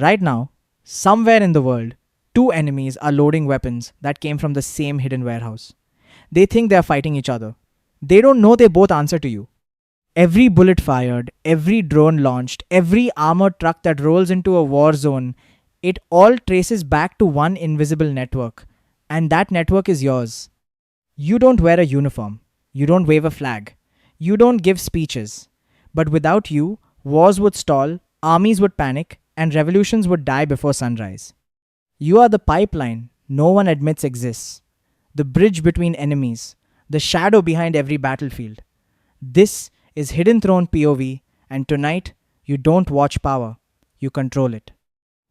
Right now, somewhere in the world, two enemies are loading weapons that came from the same hidden warehouse. They think they are fighting each other. They don't know they both answer to you. Every bullet fired, every drone launched, every armored truck that rolls into a war zone, it all traces back to one invisible network. And that network is yours. You don't wear a uniform. You don't wave a flag. You don't give speeches. But without you, wars would stall, armies would panic, and revolutions would die before sunrise. You are the pipeline no one admits exists, the bridge between enemies, the shadow behind every battlefield. This is Hidden Throne POV, and tonight, you don't watch power, you control it.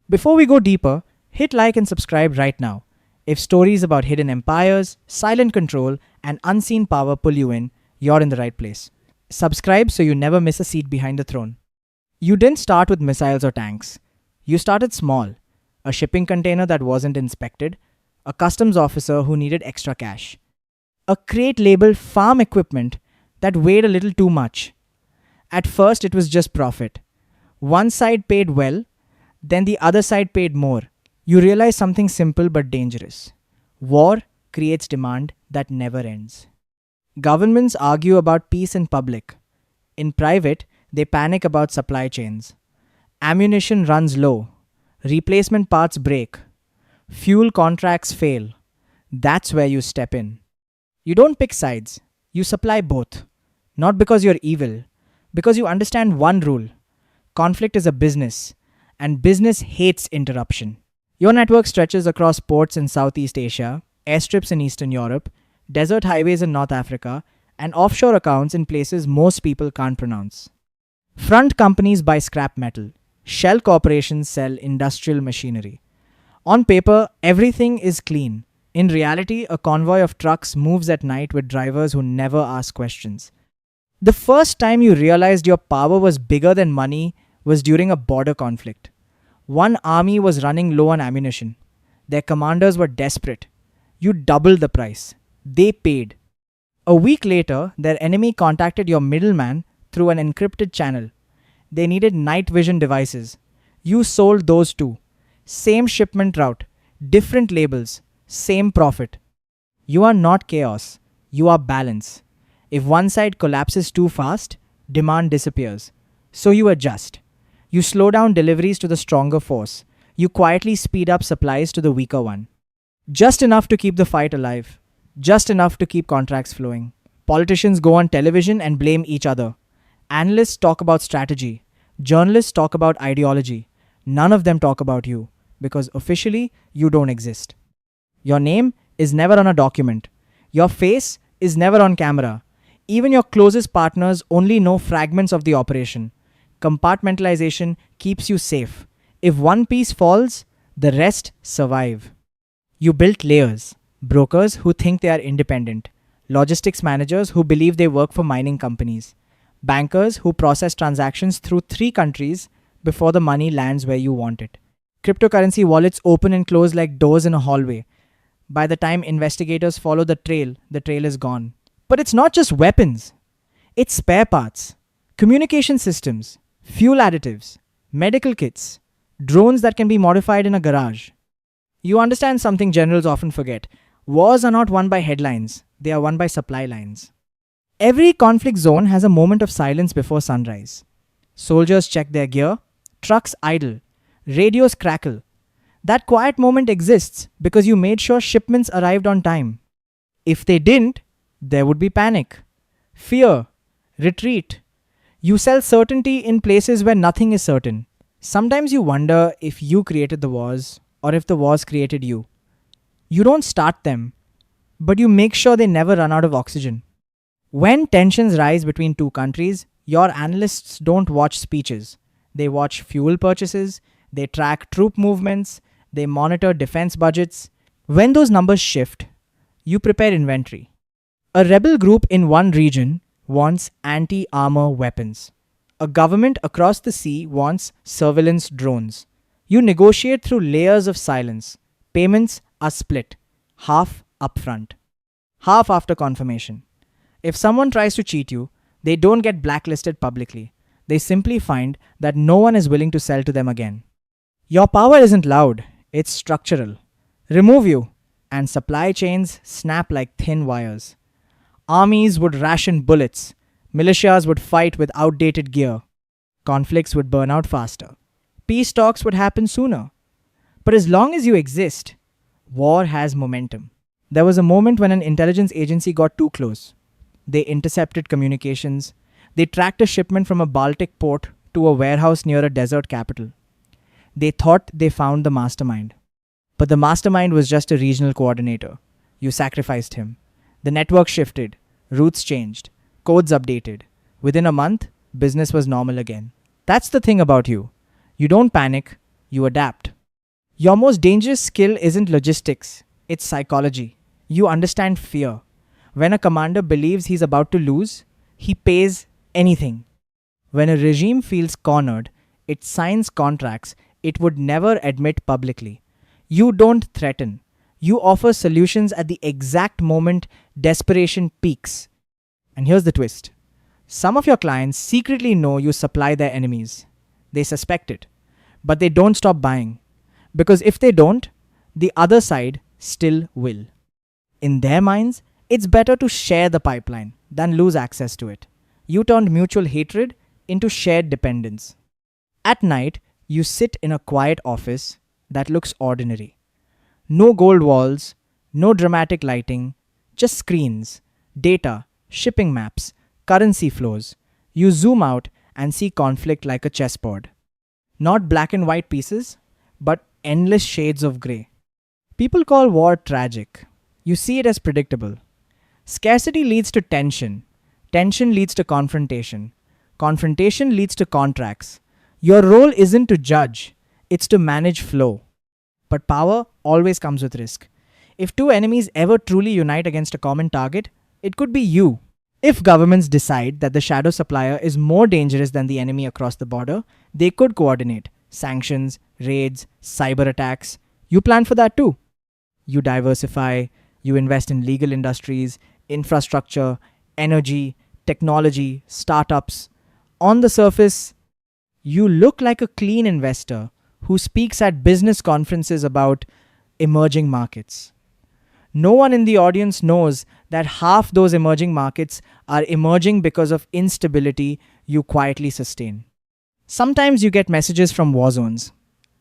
Before we go deeper, hit like and subscribe right now. If stories about hidden empires, silent control, and unseen power pull you in, you're in the right place. Subscribe so you never miss a seat behind the throne. You didn't start with missiles or tanks. You started small. A shipping container that wasn't inspected, a customs officer who needed extra cash, a crate labeled farm equipment that weighed a little too much. At first, it was just profit. One side paid well, then the other side paid more. You realize something simple but dangerous. War creates demand that never ends. Governments argue about peace in public. In private, they panic about supply chains. Ammunition runs low. Replacement parts break. Fuel contracts fail. That's where you step in. You don't pick sides. You supply both. Not because you're evil, because you understand one rule. Conflict is a business, and business hates interruption. Your network stretches across ports in Southeast Asia, airstrips in Eastern Europe, desert highways in North Africa, and offshore accounts in places most people can't pronounce. Front companies buy scrap metal. Shell corporations sell industrial machinery. On paper, everything is clean. In reality, a convoy of trucks moves at night with drivers who never ask questions. The first time you realized your power was bigger than money was during a border conflict. One army was running low on ammunition. Their commanders were desperate. You doubled the price. They paid. A week later, their enemy contacted your middleman through an encrypted channel. They needed night vision devices. You sold those too. Same shipment route, different labels, same profit. You are not chaos. You are balance. If one side collapses too fast, demand disappears. So you adjust. You slow down deliveries to the stronger force. You quietly speed up supplies to the weaker one. Just enough to keep the fight alive. Just enough to keep contracts flowing. Politicians go on television and blame each other. Analysts talk about strategy. Journalists talk about ideology. None of them talk about you, because officially, you don't exist. Your name is never on a document. Your face is never on camera. Even your closest partners only know fragments of the operation. Compartmentalization keeps you safe. If one piece falls, the rest survive. You built layers. Brokers who think they are independent. Logistics managers who believe they work for mining companies. Bankers who process transactions through 3 countries before the money lands where you want it. Cryptocurrency wallets open and close like doors in a hallway. By the time investigators follow the trail is gone. But it's not just weapons. It's spare parts, communication systems, fuel additives, medical kits, drones that can be modified in a garage. You understand something generals often forget. Wars are not won by headlines. They are won by supply lines. Every conflict zone has a moment of silence before sunrise. Soldiers check their gear, trucks idle, radios crackle. That quiet moment exists because you made sure shipments arrived on time. If they didn't, there would be panic, fear, retreat. You sell certainty in places where nothing is certain. Sometimes you wonder if you created the wars or if the wars created you. You don't start them, but you make sure they never run out of oxygen. When tensions rise between 2 countries, your analysts don't watch speeches. They watch fuel purchases, they track troop movements, they monitor defense budgets. When those numbers shift, you prepare inventory. A rebel group in one region wants anti-armor weapons. A government across the sea wants surveillance drones. You negotiate through layers of silence. Payments are split, half upfront, half after confirmation. If someone tries to cheat you, they don't get blacklisted publicly. They simply find that no one is willing to sell to them again. Your power isn't loud, it's structural. Remove you, and supply chains snap like thin wires. Armies would ration bullets, militias would fight with outdated gear, conflicts would burn out faster, peace talks would happen sooner. But as long as you exist, war has momentum. There was a moment when an intelligence agency got too close. They intercepted communications. They tracked a shipment from a Baltic port to a warehouse near a desert capital. They thought they found the mastermind. But the mastermind was just a regional coordinator. You sacrificed him. The network shifted. Routes changed. Codes updated. Within a month, business was normal again. That's the thing about you. You don't panic, you adapt. Your most dangerous skill isn't logistics, it's psychology. You understand fear. When a commander believes he's about to lose, he pays anything. When a regime feels cornered, it signs contracts it would never admit publicly. You don't threaten. You offer solutions at the exact moment desperation peaks. And here's the twist. Some of your clients secretly know you supply their enemies. They suspect it. But they don't stop buying. Because if they don't, the other side still will. In their minds, it's better to share the pipeline than lose access to it. You turned mutual hatred into shared dependence. At night, you sit in a quiet office that looks ordinary. No gold walls, no dramatic lighting, just screens, data, shipping maps, currency flows. You zoom out and see conflict like a chessboard. Not black and white pieces, but endless shades of grey. People call war tragic. You see it as predictable. Scarcity leads to tension. Tension leads to confrontation. Confrontation leads to contracts. Your role isn't to judge, it's to manage flow. But power always comes with risk. If two enemies ever truly unite against a common target, it could be you. If governments decide that the shadow supplier is more dangerous than the enemy across the border, they could coordinate sanctions, raids, cyber attacks. You plan for that too. You diversify, you invest in legal industries, infrastructure, energy, technology, startups. On the surface, you look like a clean investor who speaks at business conferences about emerging markets. No one in the audience knows that half those emerging markets are emerging because of instability you quietly sustain. Sometimes you get messages from war zones.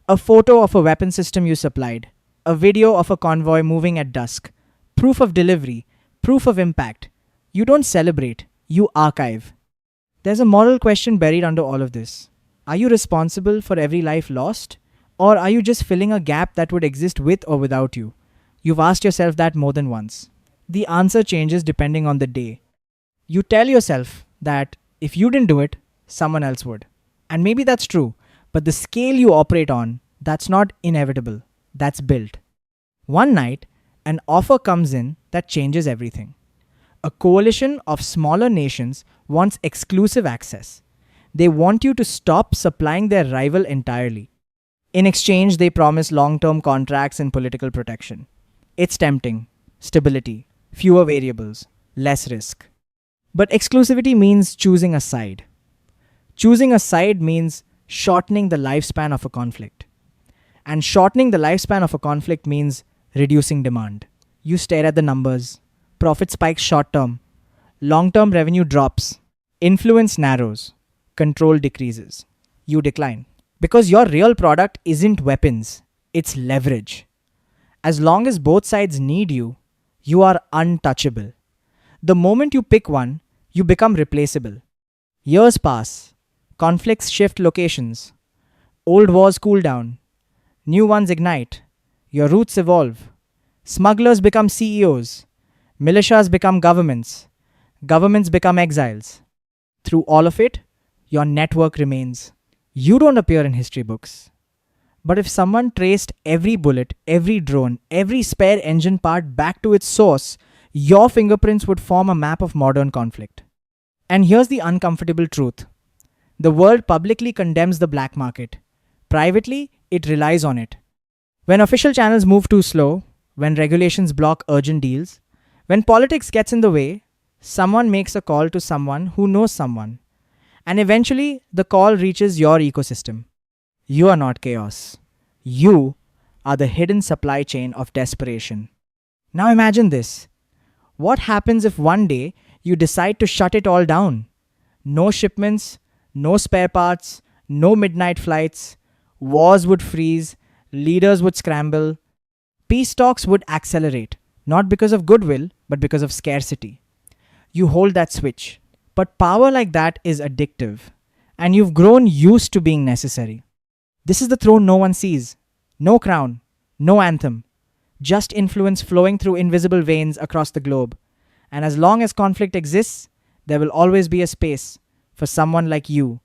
A photo of a weapon system you supplied, a video of a convoy moving at dusk, proof of delivery, proof of impact. You don't celebrate, you archive. There's a moral question buried under all of this. Are you responsible for every life lost? Or are you just filling a gap that would exist with or without you? You've asked yourself that more than once. The answer changes depending on the day. You tell yourself that if you didn't do it, someone else would. And maybe that's true, but the scale you operate on, that's not inevitable. That's built. One night, an offer comes in that changes everything. A coalition of smaller nations wants exclusive access. They want you to stop supplying their rival entirely. In exchange, they promise long-term contracts and political protection. It's tempting. Stability, fewer variables, less risk. But exclusivity means choosing a side. Choosing a side means shortening the lifespan of a conflict. And shortening the lifespan of a conflict means reducing demand. You stare at the numbers. Profit spikes short term. Long-term revenue drops. Influence narrows. Control decreases. You decline. Because your real product isn't weapons, it's leverage. As long as both sides need you, you are untouchable. The moment you pick one, you become replaceable. Years pass. Conflicts shift locations. Old wars cool down. New ones ignite. Your routes evolve. Smugglers become CEOs. Militias become governments. Governments become exiles. Through all of it, your network remains. You don't appear in history books. But if someone traced every bullet, every drone, every spare engine part back to its source, your fingerprints would form a map of modern conflict. And here's the uncomfortable truth. The world publicly condemns the black market. Privately, it relies on it. When official channels move too slow, when regulations block urgent deals, when politics gets in the way, someone makes a call to someone who knows someone. And eventually, the call reaches your ecosystem. You are not chaos. You are the hidden supply chain of desperation. Now imagine this. What happens if one day you decide to shut it all down? No shipments, no spare parts, no midnight flights, wars would freeze, leaders would scramble, peace talks would accelerate, not because of goodwill, but because of scarcity. You hold that switch. But power like that is addictive, and you've grown used to being necessary. This is the throne no one sees. No crown, no anthem, just influence flowing through invisible veins across the globe. And as long as conflict exists, there will always be a space for someone like you.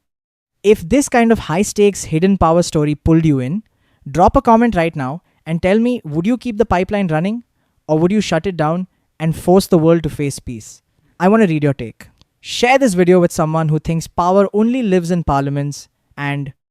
If this kind of high stakes hidden power story pulled you in, drop a comment right now and tell me, would you keep the pipeline running, or would you shut it down and force the world to face peace? I want to read your take. Share this video with someone who thinks power only lives in parliaments, and